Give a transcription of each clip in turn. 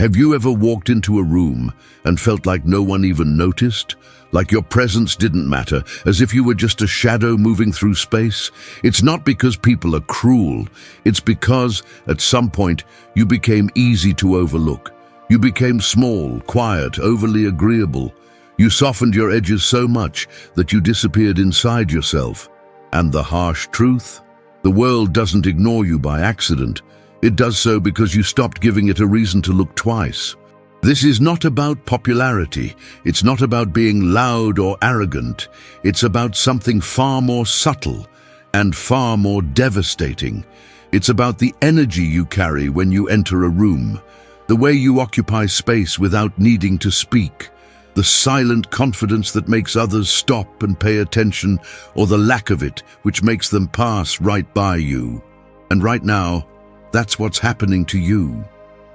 Have you ever walked into a room and felt like no one even noticed? Like your presence didn't matter, as if you were just a shadow moving through space? It's not because people are cruel. It's because, at some point, you became easy to overlook. You became small, quiet, overly agreeable. You softened your edges so much that you disappeared inside yourself. And the harsh truth? The world doesn't ignore you by accident. It does so because you stopped giving it a reason to look twice. This is not about popularity. It's not about being loud or arrogant. It's about something far more subtle and far more devastating. It's about the energy you carry when you enter a room, the way you occupy space without needing to speak, the silent confidence that makes others stop and pay attention, or the lack of it, which makes them pass right by you. And right now, that's what's happening to you.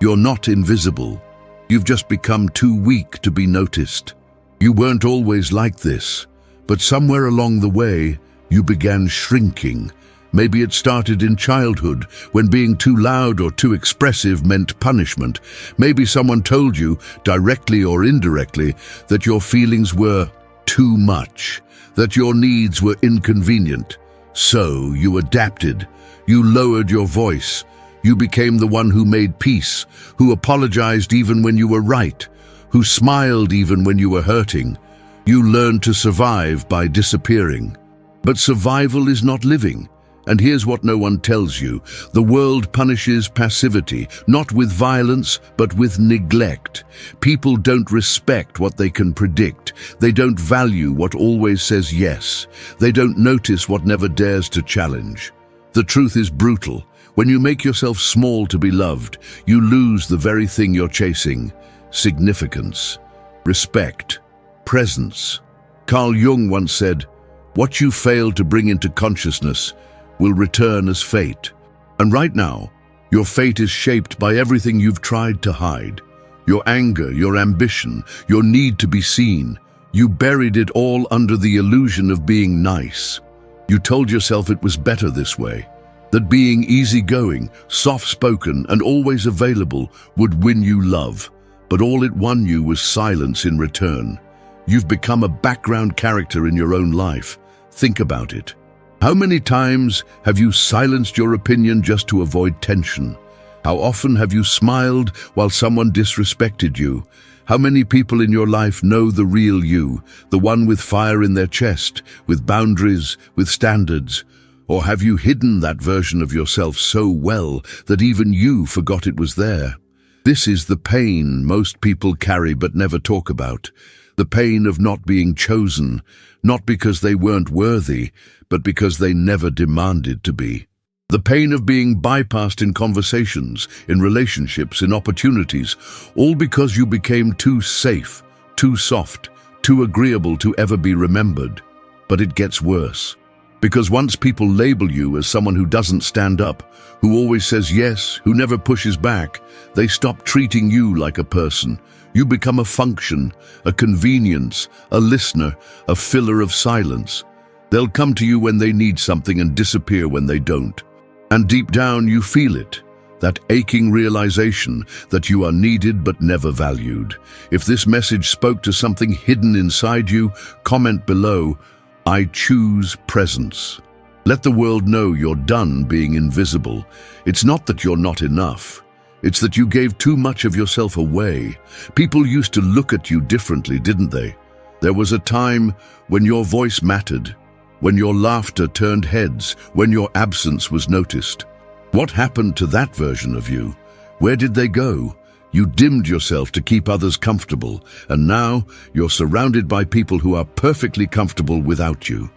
You're not invisible. You've just become too weak to be noticed. You weren't always like this, but somewhere along the way, you began shrinking. Maybe it started in childhood, when being too loud or too expressive meant punishment. Maybe someone told you, directly or indirectly, that your feelings were too much, that your needs were inconvenient. So you adapted. You lowered your voice. You became the one who made peace, who apologized even when you were right, who smiled even when you were hurting. You learned to survive by disappearing. But survival is not living. And here's what no one tells you. The world punishes passivity, not with violence, but with neglect. People don't respect what they can predict. They don't value what always says yes. They don't notice what never dares to challenge. The truth is brutal. When you make yourself small to be loved, you lose the very thing you're chasing: significance, respect, presence. Carl Jung once said, "What you fail to bring into consciousness will return as fate." And right now, your fate is shaped by everything you've tried to hide. Your anger, your ambition, your need to be seen. You buried it all under the illusion of being nice. You told yourself it was better this way, that being easygoing, soft-spoken, and always available would win you love. But all it won you was silence in return. You've become a background character in your own life. Think about it. How many times have you silenced your opinion just to avoid tension? How often have you smiled while someone disrespected you? How many people in your life know the real you, the one with fire in their chest, with boundaries, with standards? Or have you hidden that version of yourself so well that even you forgot it was there? This is the pain most people carry but never talk about. The pain of not being chosen, not because they weren't worthy, but because they never demanded to be. The pain of being bypassed in conversations, in relationships, in opportunities, all because you became too safe, too soft, too agreeable to ever be remembered. But it gets worse. Because once people label you as someone who doesn't stand up, who always says yes, who never pushes back, they stop treating you like a person. You become a function, a convenience, a listener, a filler of silence. They'll come to you when they need something and disappear when they don't. And deep down you feel it, that aching realization that you are needed but never valued. If this message spoke to something hidden inside you, comment below, "I choose presence." Let the world know you're done being invisible. It's not that you're not enough. It's that you gave too much of yourself away. People used to look at you differently, didn't they? There was a time when your voice mattered, when your laughter turned heads, when your absence was noticed. What happened to that version of you? Where did they go? You dimmed yourself to keep others comfortable, and now you're surrounded by people who are perfectly comfortable without you.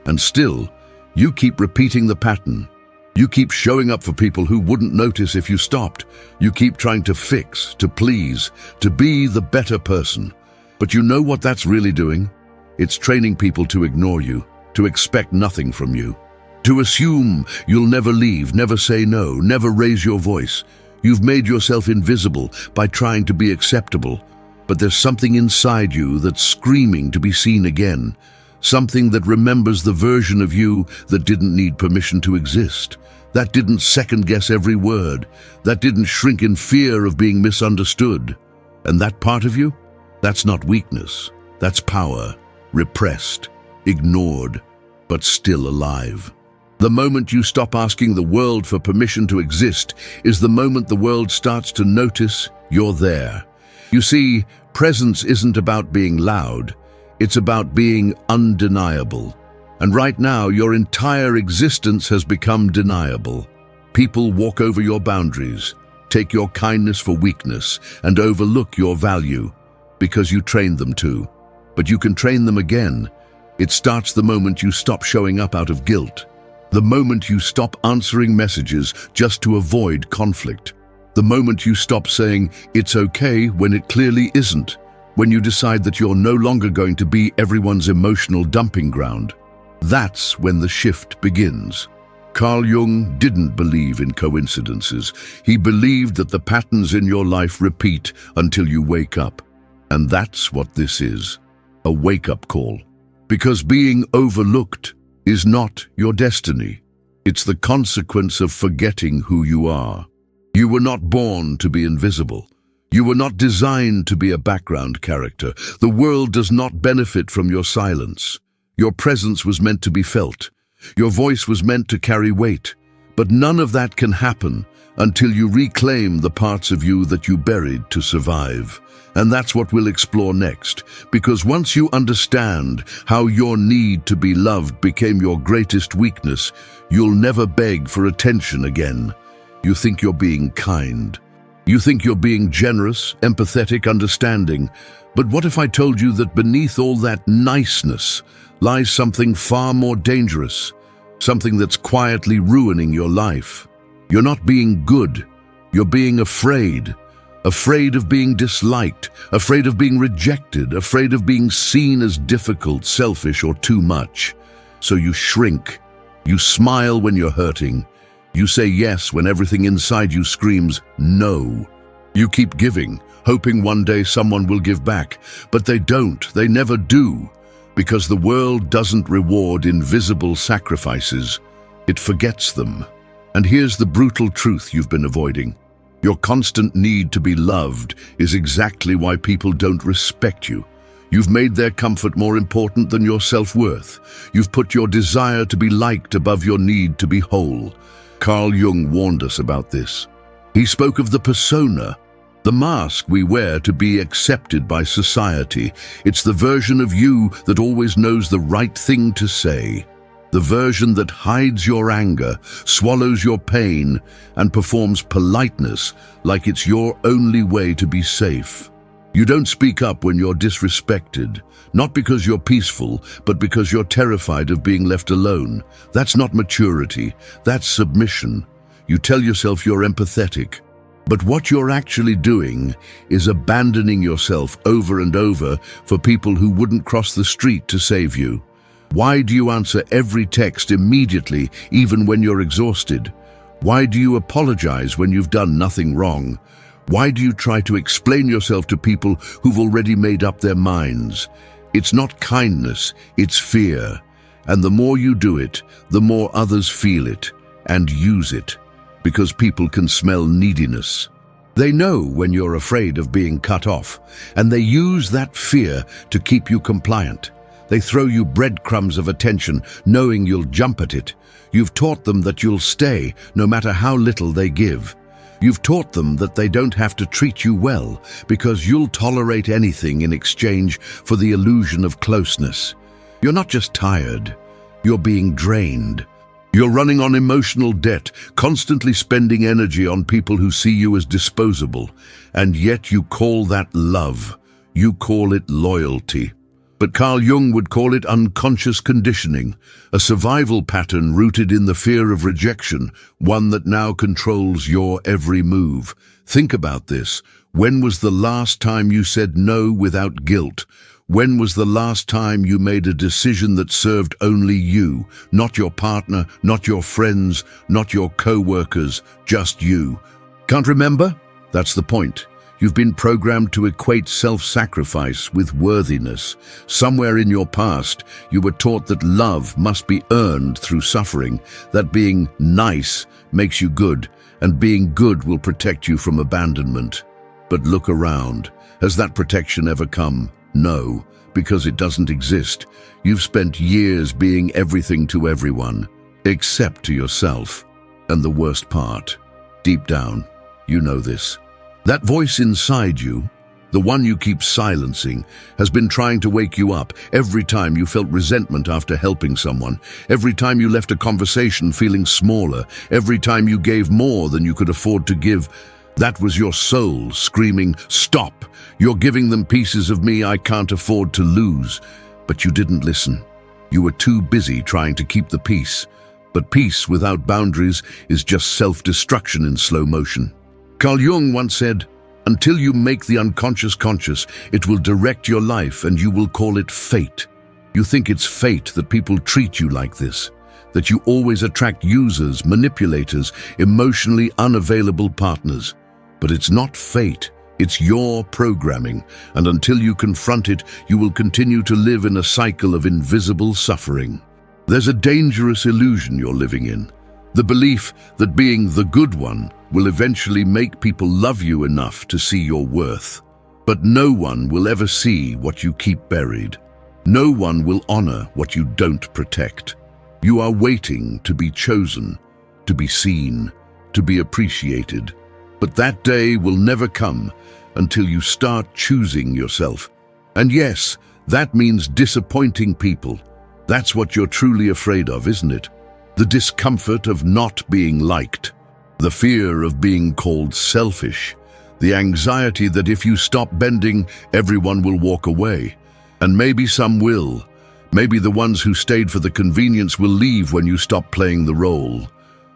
And still, you keep repeating the pattern. You keep showing up for people who wouldn't notice if you stopped. You keep trying to fix, to please, to be the better person. But you know what that's really doing? It's training people to ignore you, to expect nothing from you, to assume you'll never leave, never say no, never raise your voice. You've made yourself invisible by trying to be acceptable, but there's something inside you that's screaming to be seen again, something that remembers the version of you that didn't need permission to exist, That didn't second-guess every word. That didn't shrink in fear of being misunderstood. And that part of you? That's not weakness. That's power, repressed, ignored, but still alive. The moment you stop asking the world for permission to exist is the moment the world starts to notice you're there. You see, presence isn't about being loud. It's about being undeniable. And right now, your entire existence has become deniable. People walk over your boundaries, take your kindness for weakness, and overlook your value because you trained them to. But you can train them again. It starts the moment you stop showing up out of guilt. The moment you stop answering messages just to avoid conflict. The moment you stop saying, "It's okay," when it clearly isn't. When you decide that you're no longer going to be everyone's emotional dumping ground. That's when the shift begins. Carl Jung didn't believe in coincidences. He believed that the patterns in your life repeat until you wake up. And that's what this is, a wake-up call. Because being overlooked is not your destiny. It's the consequence of forgetting who you are. You were not born to be invisible. You were not designed to be a background character. The world does not benefit from your silence. Your presence was meant to be felt. Your voice was meant to carry weight. But none of that can happen until you reclaim the parts of you that you buried to survive. And that's what we'll explore next, because once you understand how your need to be loved became your greatest weakness, you'll never beg for attention again. You think you're being kind. You think you're being generous, empathetic, understanding. But what if I told you that beneath all that niceness lies something far more dangerous, something that's quietly ruining your life? You're not being good. You're being afraid. Afraid of being disliked, afraid of being rejected, afraid of being seen as difficult, selfish, or too much. So you shrink. You smile when you're hurting. You say yes when everything inside you screams no. You keep giving, hoping one day someone will give back. But they don't. They never do. Because the world doesn't reward invisible sacrifices. It forgets them. And here's the brutal truth you've been avoiding. Your constant need to be loved is exactly why people don't respect you. You've made their comfort more important than your self-worth. You've put your desire to be liked above your need to be whole. Carl Jung warned us about this. He spoke of the persona, the mask we wear to be accepted by society. It's the version of you that always knows the right thing to say. The version that hides your anger, swallows your pain, and performs politeness like it's your only way to be safe. You don't speak up when you're disrespected, not because you're peaceful, but because you're terrified of being left alone. That's not maturity, that's submission. You tell yourself you're empathetic, but what you're actually doing is abandoning yourself over and over for people who wouldn't cross the street to save you. Why do you answer every text immediately, even when you're exhausted? Why do you apologize when you've done nothing wrong? Why do you try to explain yourself to people who've already made up their minds? It's not kindness, it's fear. And the more you do it, the more others feel it and use it, because people can smell neediness. They know when you're afraid of being cut off, and they use that fear to keep you compliant. They throw you breadcrumbs of attention, knowing you'll jump at it. You've taught them that you'll stay, no matter how little they give. You've taught them that they don't have to treat you well, because you'll tolerate anything in exchange for the illusion of closeness. You're not just tired, you're being drained. You're running on emotional debt, constantly spending energy on people who see you as disposable. And yet you call that love. You call it loyalty. But Carl Jung would call it unconscious conditioning, a survival pattern rooted in the fear of rejection, one that now controls your every move. Think about this. When was the last time you said no without guilt? When was the last time you made a decision that served only you, not your partner, not your friends, not your co-workers, just you? Can't remember? That's the point. You've been programmed to equate self-sacrifice with worthiness. Somewhere in your past, you were taught that love must be earned through suffering, that being nice makes you good, and being good will protect you from abandonment. But look around. Has that protection ever come? No, because it doesn't exist. You've spent years being everything to everyone, except to yourself. And the worst part, deep down, you know this. That voice inside you, the one you keep silencing, has been trying to wake you up every time you felt resentment after helping someone, every time you left a conversation feeling smaller, every time you gave more than you could afford to give. That was your soul screaming, "Stop! You're giving them pieces of me I can't afford to lose." But you didn't listen. You were too busy trying to keep the peace. But peace without boundaries is just self-destruction in slow motion. Carl Jung once said, "Until you make the unconscious conscious, it will direct your life and you will call it fate." You think it's fate that people treat you like this, that you always attract users, manipulators, emotionally unavailable partners. But it's not fate, it's your programming, and until you confront it, you will continue to live in a cycle of invisible suffering. There's a dangerous illusion you're living in. The belief that being the good one will eventually make people love you enough to see your worth. But no one will ever see what you keep buried. No one will honor what you don't protect. You are waiting to be chosen, to be seen, to be appreciated. But that day will never come until you start choosing yourself. And yes, that means disappointing people. That's what you're truly afraid of, isn't it? The discomfort of not being liked, the fear of being called selfish, the anxiety that if you stop bending, everyone will walk away. And maybe some will. Maybe the ones who stayed for the convenience will leave when you stop playing the role.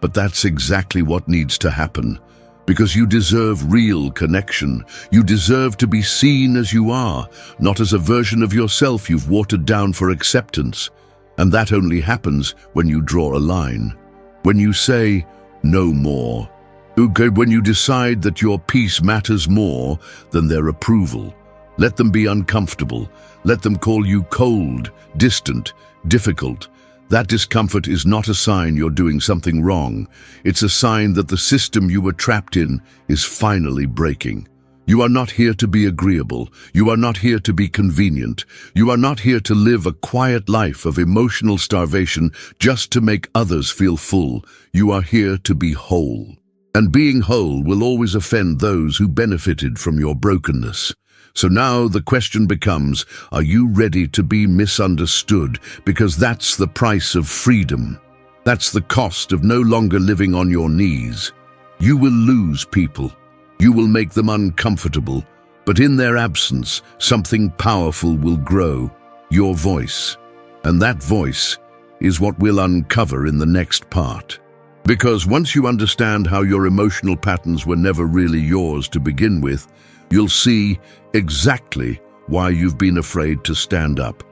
But that's exactly what needs to happen. Because you deserve real connection. You deserve to be seen as you are, not as a version of yourself you've watered down for acceptance. And that only happens when you draw a line. When you say, no more. When you decide that your peace matters more than their approval. Let them be uncomfortable. Let them call you cold, distant, difficult. That discomfort is not a sign you're doing something wrong. It's a sign that the system you were trapped in is finally breaking. You are not here to be agreeable. You are not here to be convenient. You are not here to live a quiet life of emotional starvation just to make others feel full. You are here to be whole. And being whole will always offend those who benefited from your brokenness. So now the question becomes, are you ready to be misunderstood? Because that's the price of freedom. That's the cost of no longer living on your knees. You will lose people. You will make them uncomfortable. But in their absence, something powerful will grow, your voice. And that voice is what we'll uncover in the next part. Because once you understand how your emotional patterns were never really yours to begin with, you'll see exactly why you've been afraid to stand up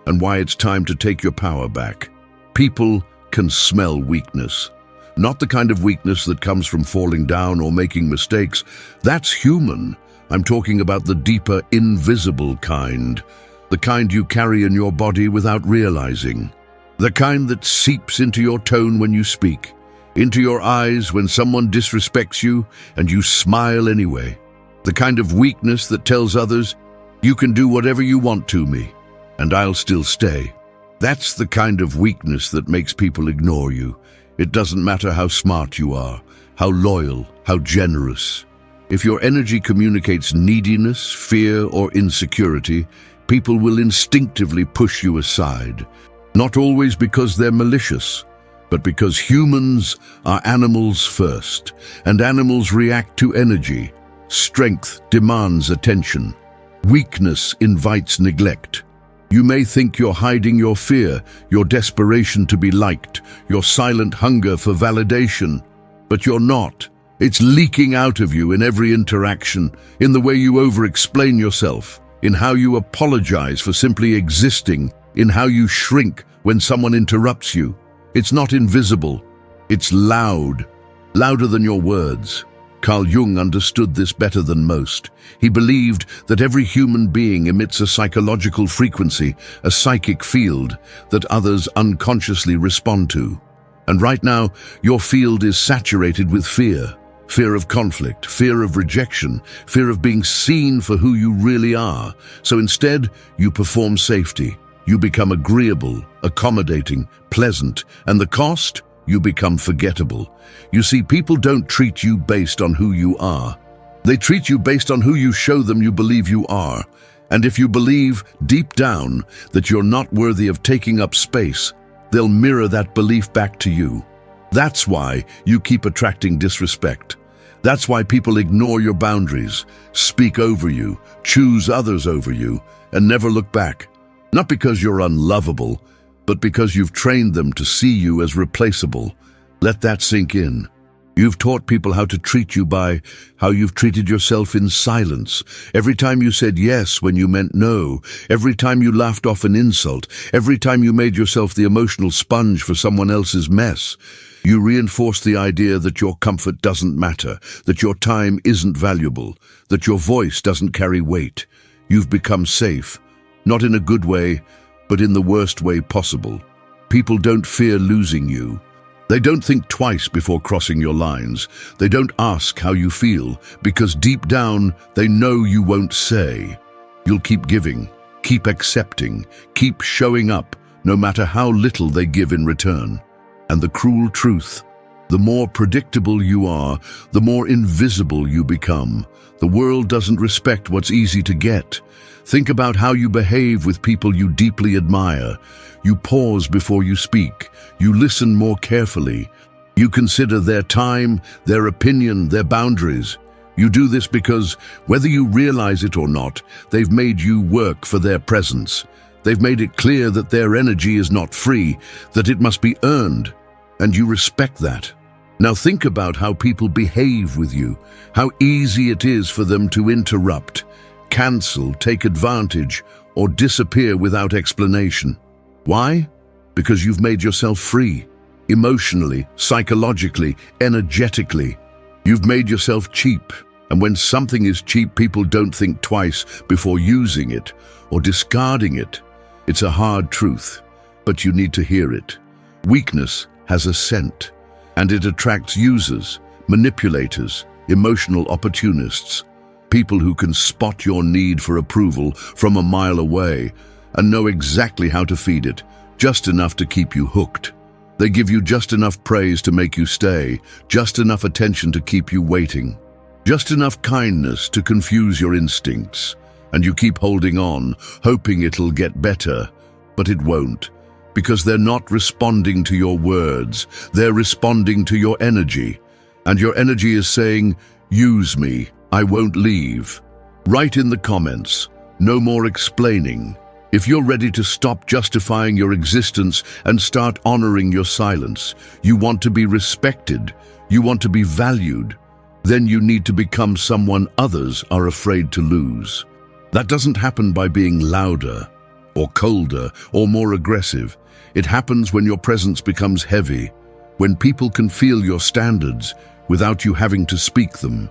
and why it's time to take your power back. People can smell weakness. Not the kind of weakness that comes from falling down or making mistakes. That's human. I'm talking about the deeper, invisible kind. The kind you carry in your body without realizing. The kind that seeps into your tone when you speak, into your eyes when someone disrespects you and you smile anyway. The kind of weakness that tells others, you can do whatever you want to me, and I'll still stay. That's the kind of weakness that makes people ignore you. It doesn't matter how smart you are, how loyal, how generous. If your energy communicates neediness, fear, or insecurity, people will instinctively push you aside. Not always because they're malicious, but because humans are animals first, and animals react to energy. Strength demands attention. Weakness invites neglect. You may think you're hiding your fear, your desperation to be liked, your silent hunger for validation, but you're not. It's leaking out of you in every interaction, in the way you over-explain yourself, in how you apologize for simply existing, in how you shrink when someone interrupts you. It's not invisible. It's loud, louder than your words. Carl Jung understood this better than most. He believed that every human being emits a psychological frequency, a psychic field, that others unconsciously respond to. And right now, your field is saturated with fear. Fear of conflict, fear of rejection, fear of being seen for who you really are. So instead, you perform safety. You become agreeable, accommodating, pleasant, and the cost? You become forgettable. You see, people don't treat you based on who you are. They treat you based on who you show them you believe you are. And if you believe, deep down, that you're not worthy of taking up space, they'll mirror that belief back to you. That's why you keep attracting disrespect. That's why people ignore your boundaries, speak over you, choose others over you, and never look back. Not because you're unlovable, but because you've trained them to see you as replaceable. Let that sink in. You've taught people how to treat you by how you've treated yourself in silence. Every time you said yes when you meant no, every time you laughed off an insult, every time you made yourself the emotional sponge for someone else's mess. You reinforced the idea that your comfort doesn't matter, that your time isn't valuable, that your voice doesn't carry weight. You've become safe, not in a good way, but in the worst way possible. People don't fear losing you. They don't think twice before crossing your lines. They don't ask how you feel, because deep down, they know you won't say. You'll keep giving, keep accepting, keep showing up, no matter how little they give in return. And the cruel truth, the more predictable you are, the more invisible you become. The world doesn't respect what's easy to get. Think about how you behave with people you deeply admire. You pause before you speak. You listen more carefully. You consider their time, their opinion, their boundaries. You do this because, whether you realize it or not, they've made you work for their presence. They've made it clear that their energy is not free, that it must be earned. And you respect that. Now think about how people behave with you, how easy it is for them to interrupt, cancel, take advantage, or disappear without explanation. Why? Because you've made yourself free, emotionally, psychologically, energetically. You've made yourself cheap, and when something is cheap, people don't think twice before using it or discarding it. It's a hard truth, but you need to hear it. Weakness has a scent, and it attracts users, manipulators, emotional opportunists, people who can spot your need for approval from a mile away and know exactly how to feed it, just enough to keep you hooked. They give you just enough praise to make you stay, just enough attention to keep you waiting, just enough kindness to confuse your instincts, and you keep holding on, hoping it'll get better, but it won't. Because they're not responding to your words, they're responding to your energy. And your energy is saying, use me, I won't leave. Write in the comments, no more explaining. If you're ready to stop justifying your existence and start honoring your silence, you want to be respected, you want to be valued, then you need to become someone others are afraid to lose. That doesn't happen by being louder, or colder, or more aggressive. It happens when your presence becomes heavy, when people can feel your standards without you having to speak them,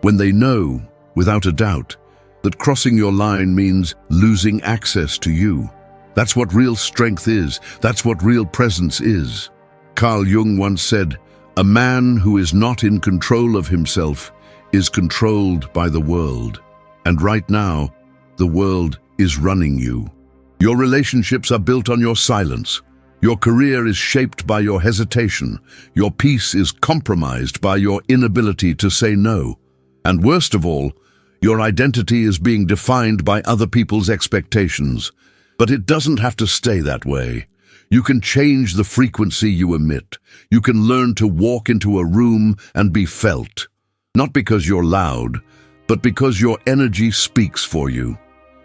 when they know, without a doubt, that crossing your line means losing access to you. That's what real strength is. That's what real presence is. Carl Jung once said, "A man who is not in control of himself is controlled by the world." And right now, the world is running you. Your relationships are built on your silence. Your career is shaped by your hesitation. Your peace is compromised by your inability to say no. And worst of all, your identity is being defined by other people's expectations. But it doesn't have to stay that way. You can change the frequency you emit. You can learn to walk into a room and be felt. Not because you're loud, but because your energy speaks for you.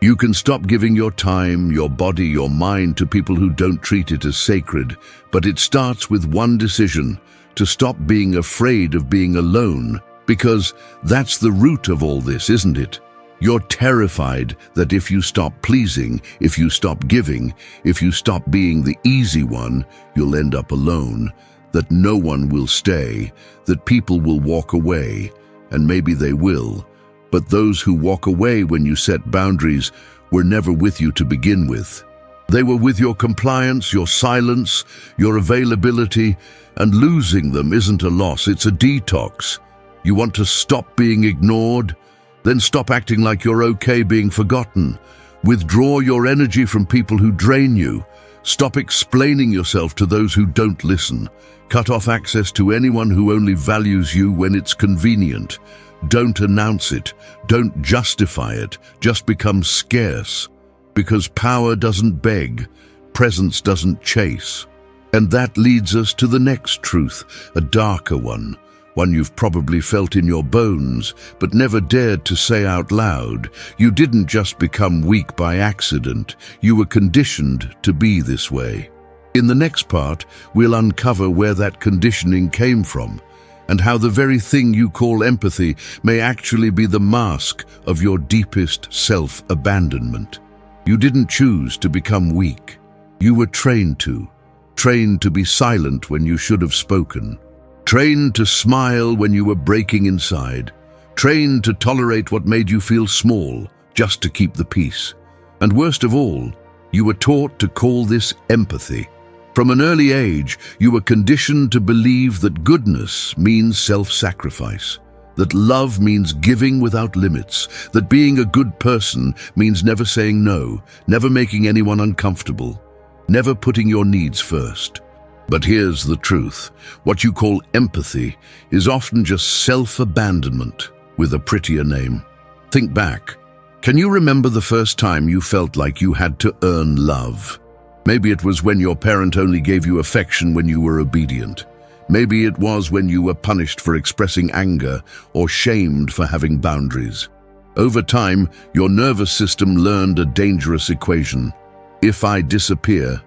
You can stop giving your time, your body, your mind to people who don't treat it as sacred, but it starts with one decision: to stop being afraid of being alone, because that's the root of all this, isn't it? You're terrified that if you stop pleasing, if you stop giving, if you stop being the easy one, you'll end up alone, that no one will stay, that people will walk away. and maybe they will. But those who walk away when you set boundaries were never with you to begin with. They were with your compliance, your silence, your availability, and losing them isn't a loss, it's a detox. You want to stop being ignored? Then stop acting like you're okay being forgotten. Withdraw your energy from people who drain you. Stop explaining yourself to those who don't listen. Cut off access to anyone who only values you when it's convenient. Don't announce it. Don't justify it. Just become scarce. Because power doesn't beg. Presence doesn't chase. And that leads us to the next truth, a darker one you've probably felt in your bones, but never dared to say out loud. You didn't just become weak by accident. You were conditioned to be this way. In the next part, we'll uncover where that conditioning came from, and how the very thing you call empathy may actually be the mask of your deepest self-abandonment. You didn't choose to become weak. You were trained to be silent when you should have spoken. Trained to smile when you were breaking inside. Trained to tolerate what made you feel small, just to keep the peace. And worst of all, you were taught to call this empathy. From an early age, you were conditioned to believe that goodness means self-sacrifice, that love means giving without limits, that being a good person means never saying no, never making anyone uncomfortable, never putting your needs first. But here's the truth. What you call empathy is often just self-abandonment with a prettier name. Think back. Can you remember the first time you felt like you had to earn love? Maybe it was when your parent only gave you affection when you were obedient. Maybe it was when you were punished for expressing anger or shamed for having boundaries. Over time, your nervous system learned a dangerous equation. If I disappear,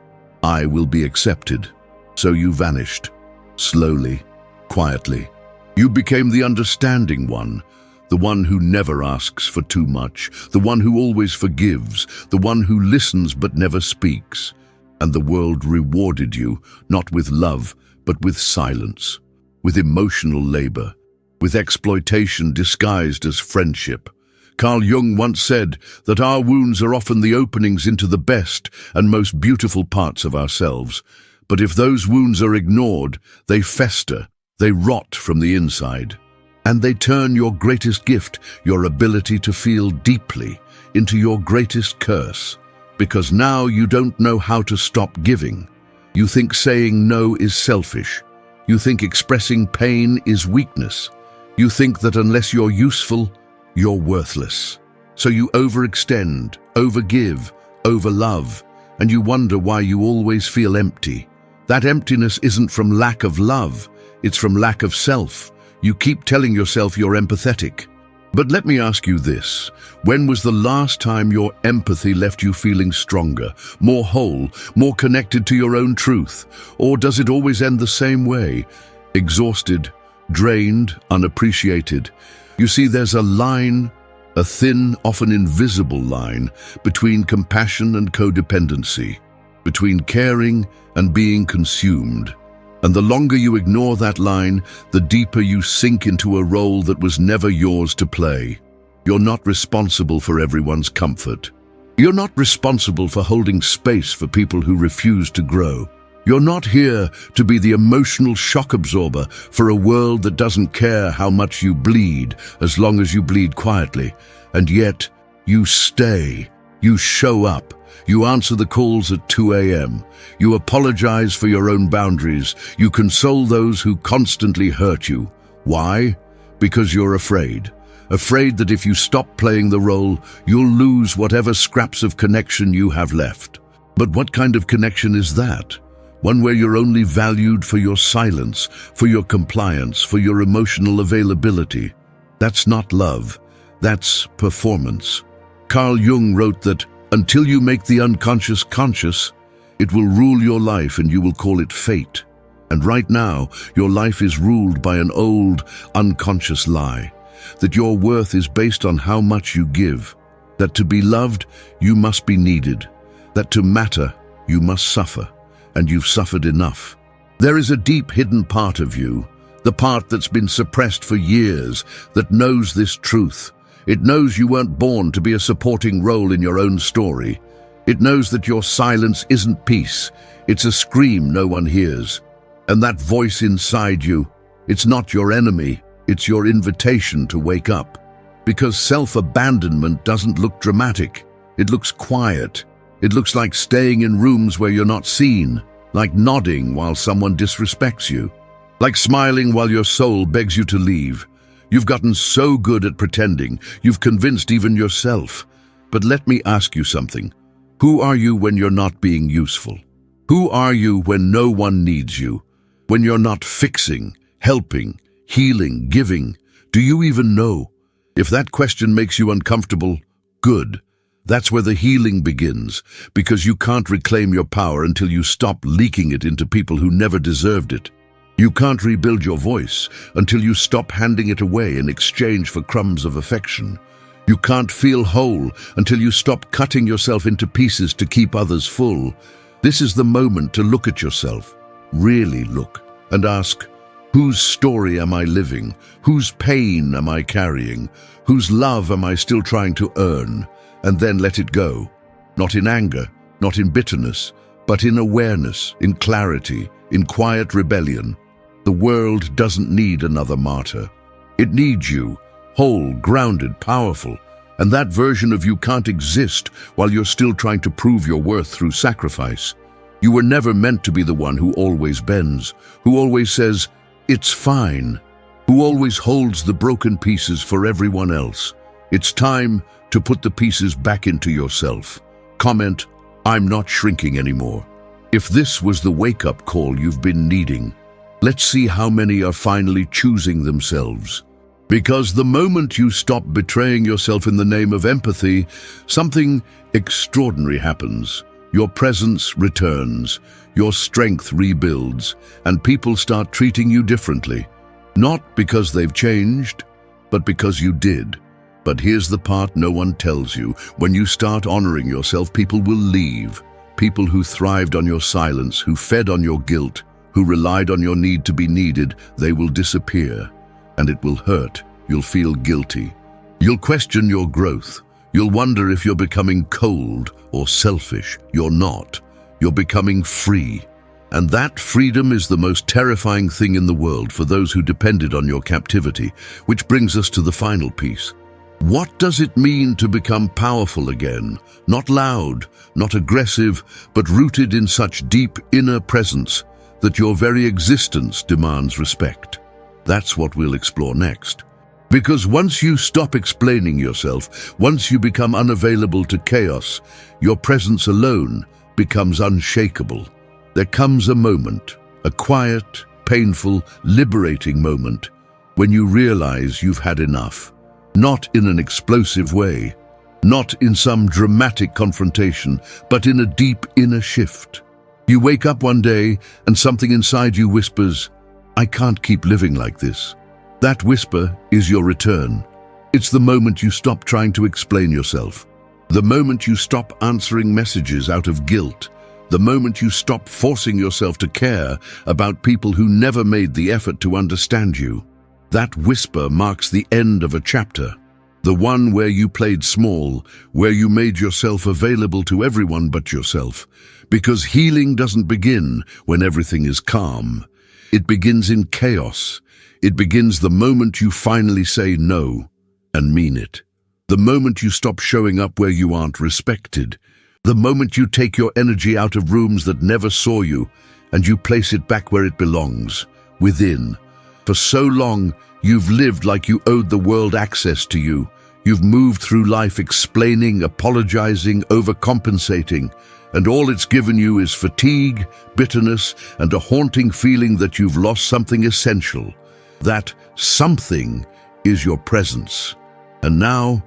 I will be accepted. So you vanished, slowly, quietly. You became the understanding one, the one who never asks for too much, the one who always forgives, the one who listens but never speaks. And the world rewarded you, not with love, but with silence, with emotional labor, with exploitation disguised as friendship. Carl Jung once said that our wounds are often the openings into the best and most beautiful parts of ourselves. But if those wounds are ignored, they fester, they rot from the inside. And they turn your greatest gift, your ability to feel deeply, into your greatest curse. Because now you don't know how to stop giving. You think saying no is selfish. You think expressing pain is weakness. You think that unless you're useful, you're worthless. So you overextend, overgive, overlove, and you wonder why you always feel empty. That emptiness isn't from lack of love, it's from lack of self. You keep telling yourself you're empathetic. But let me ask you this, when was the last time your empathy left you feeling stronger, more whole, more connected to your own truth? Or does it always end the same way? Exhausted, drained, unappreciated. You see, there's a line, a thin, often invisible line, between compassion and codependency, between caring and being consumed. And the longer you ignore that line, the deeper you sink into a role that was never yours to play. You're not responsible for everyone's comfort. You're not responsible for holding space for people who refuse to grow. You're not here to be the emotional shock absorber for a world that doesn't care how much you bleed, as long as you bleed quietly. And yet, you stay. You show up. You answer the calls at 2 a.m. You apologize for your own boundaries. You console those who constantly hurt you. Why? Because you're afraid. Afraid that if you stop playing the role, you'll lose whatever scraps of connection you have left. But what kind of connection is that? One where you're only valued for your silence, for your compliance, for your emotional availability. That's not love. That's performance. Carl Jung wrote that until you make the unconscious conscious, it will rule your life and you will call it fate. And right now, your life is ruled by an old, unconscious lie, that your worth is based on how much you give, that to be loved, you must be needed, that to matter, you must suffer, and you've suffered enough. There is a deep hidden part of you, The part that's been suppressed for years, that knows this truth. It knows you weren't born to be a supporting role in your own story. It knows that your silence isn't peace. It's a scream no one hears. And that voice inside you, it's not your enemy. It's your invitation to wake up. Because self-abandonment doesn't look dramatic. It looks quiet. It looks like staying in rooms where you're not seen, like nodding while someone disrespects you, like smiling while your soul begs you to leave. You've gotten so good at pretending, you've convinced even yourself. But let me ask you something. Who are you when you're not being useful? Who are you when no one needs you? When you're not fixing, helping, healing, giving? Do you even know? If that question makes you uncomfortable, good. That's where the healing begins, because you can't reclaim your power until you stop leaking it into people who never deserved it. You can't rebuild your voice until you stop handing it away in exchange for crumbs of affection. You can't feel whole until you stop cutting yourself into pieces to keep others full. This is the moment to look at yourself, really look, and ask, whose story am I living? Whose pain am I carrying? Whose love am I still trying to earn? And then let it go. Not in anger, not in bitterness, but in awareness, in clarity, in quiet rebellion. The world doesn't need another martyr. It needs you, whole, grounded, powerful. And that version of you can't exist while you're still trying to prove your worth through sacrifice. You were never meant to be the one who always bends, who always says, "It's fine," who always holds the broken pieces for everyone else. It's time to put the pieces back into yourself. Comment, "I'm not shrinking anymore." If this was the wake-up call you've been needing, let's see how many are finally choosing themselves. Because the moment you stop betraying yourself in the name of empathy, something extraordinary happens. Your presence returns, your strength rebuilds, and people start treating you differently. Not because they've changed, but because you did. But here's the part no one tells you. When you start honoring yourself, people will leave. People who thrived on your silence, who fed on your guilt, who relied on your need to be needed, they will disappear. And it will hurt. You'll feel guilty. You'll question your growth. You'll wonder if you're becoming cold or selfish. You're not. You're becoming free. And that freedom is the most terrifying thing in the world for those who depended on your captivity, which brings us to the final piece. What does it mean to become powerful again? Not loud, not aggressive, but rooted in such deep inner presence that your very existence demands respect. That's what we'll explore next. Because once you stop explaining yourself, once you become unavailable to chaos, your presence alone becomes unshakable. There comes a moment, a quiet, painful, liberating moment, when you realize you've had enough. Not in an explosive way, not in some dramatic confrontation, but in a deep inner shift. You wake up one day and something inside you whispers, "I can't keep living like this." That whisper is your return. It's the moment you stop trying to explain yourself. The moment you stop answering messages out of guilt. The moment you stop forcing yourself to care about people who never made the effort to understand you. That whisper marks the end of a chapter. The one where you played small, where you made yourself available to everyone but yourself. Because healing doesn't begin when everything is calm. It begins in chaos. It begins the moment you finally say no and mean it. The moment you stop showing up where you aren't respected. The moment you take your energy out of rooms that never saw you and you place it back where it belongs, within. For so long, you've lived like you owed the world access to you. You've moved through life explaining, apologizing, overcompensating, and all it's given you is fatigue, bitterness, and a haunting feeling that you've lost something essential. That something is your presence. And now,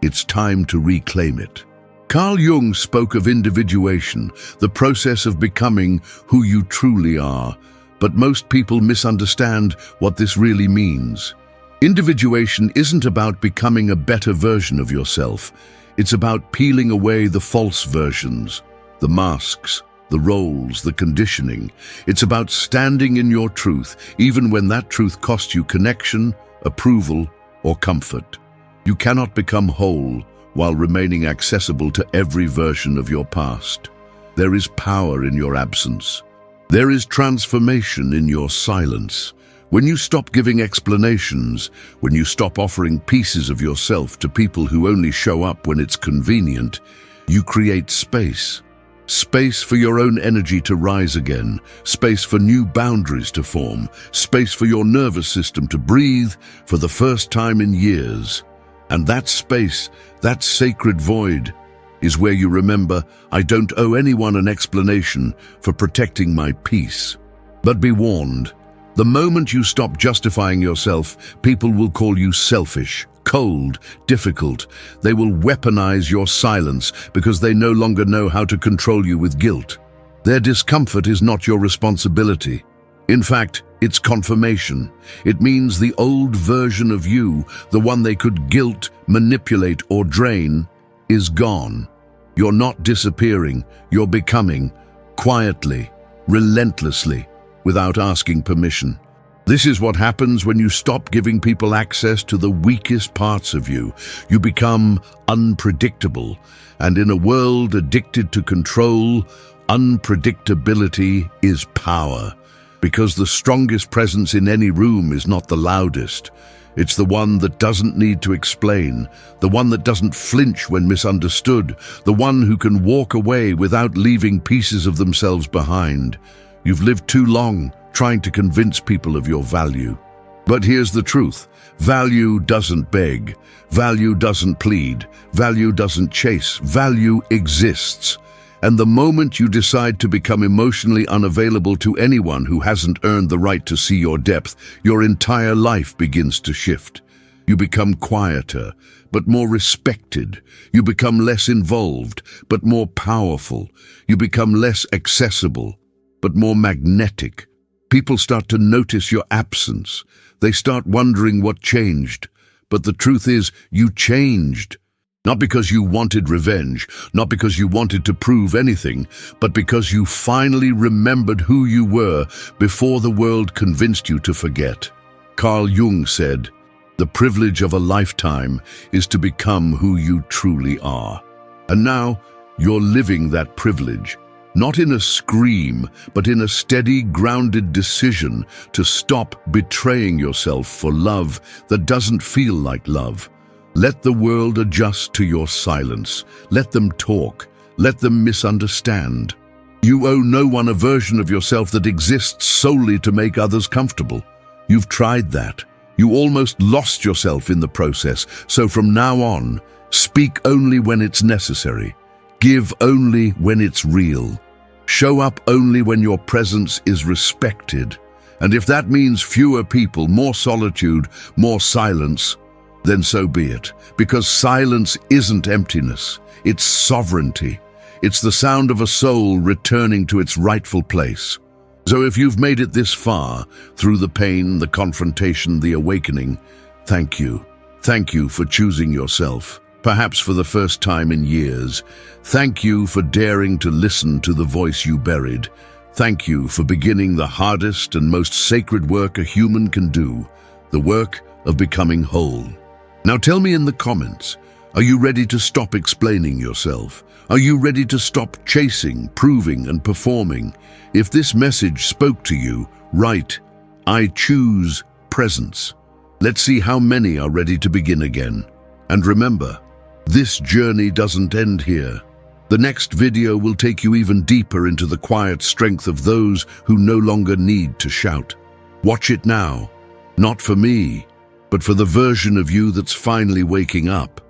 it's time to reclaim it. Carl Jung spoke of individuation, the process of becoming who you truly are, but most people misunderstand what this really means. Individuation isn't about becoming a better version of yourself. It's about peeling away the false versions, the masks, the roles, the conditioning. It's about standing in your truth, even when that truth costs you connection, approval, or comfort. You cannot become whole while remaining accessible to every version of your past. There is power in your absence. There is transformation in your silence. When you stop giving explanations, when you stop offering pieces of yourself to people who only show up when it's convenient, you create space. Space for your own energy to rise again, space for new boundaries to form, space for your nervous system to breathe for the first time in years. And that space, that sacred void, is where you remember, I don't owe anyone an explanation for protecting my peace. But be warned, the moment you stop justifying yourself, people will call you selfish, cold, difficult. They will weaponize your silence because they no longer know how to control you with guilt. Their discomfort is not your responsibility. In fact, it's confirmation. It means the old version of you, the one they could guilt, manipulate, or drain, is gone. You're not disappearing, you're becoming, quietly, relentlessly, without asking permission. This is what happens when you stop giving people access to the weakest parts of you. You become unpredictable, and in a world addicted to control, unpredictability is power. Because the strongest presence in any room is not the loudest. It's the one that doesn't need to explain, the one that doesn't flinch when misunderstood, the one who can walk away without leaving pieces of themselves behind. You've lived too long trying to convince people of your value. But here's the truth. Value doesn't beg. Value doesn't plead. Value doesn't chase. Value exists. And the moment you decide to become emotionally unavailable to anyone who hasn't earned the right to see your depth, your entire life begins to shift. You become quieter, but more respected. You become less involved, but more powerful. You become less accessible, but more magnetic. People start to notice your absence. They start wondering what changed. But the truth is, you changed. Not because you wanted revenge, not because you wanted to prove anything, but because you finally remembered who you were before the world convinced you to forget. Carl Jung said, "The privilege of a lifetime is to become who you truly are." And now, you're living that privilege. Not in a scream, but in a steady, grounded decision to stop betraying yourself for love that doesn't feel like love. Let the world adjust to your silence. Let them talk. Let them misunderstand. You owe no one a version of yourself that exists solely to make others comfortable. You've tried that. You almost lost yourself in the process. So from now on, speak only when it's necessary. Give only when it's real. Show up only when your presence is respected. And if that means fewer people, more solitude, more silence, then so be it. Because silence isn't emptiness, it's sovereignty. It's the sound of a soul returning to its rightful place. So if you've made it this far, through the pain, the confrontation, the awakening, thank you. Thank you for choosing yourself. Perhaps for the first time in years. Thank you for daring to listen to the voice you buried. Thank you for beginning the hardest and most sacred work a human can do, the work of becoming whole. Now tell me in the comments, are you ready to stop explaining yourself? Are you ready to stop chasing, proving, and performing? If this message spoke to you, write, "I choose presence." Let's see how many are ready to begin again. And remember, this journey doesn't end here. The next video will take you even deeper into the quiet strength of those who no longer need to shout. Watch it now, not for me, but for the version of you that's finally waking up.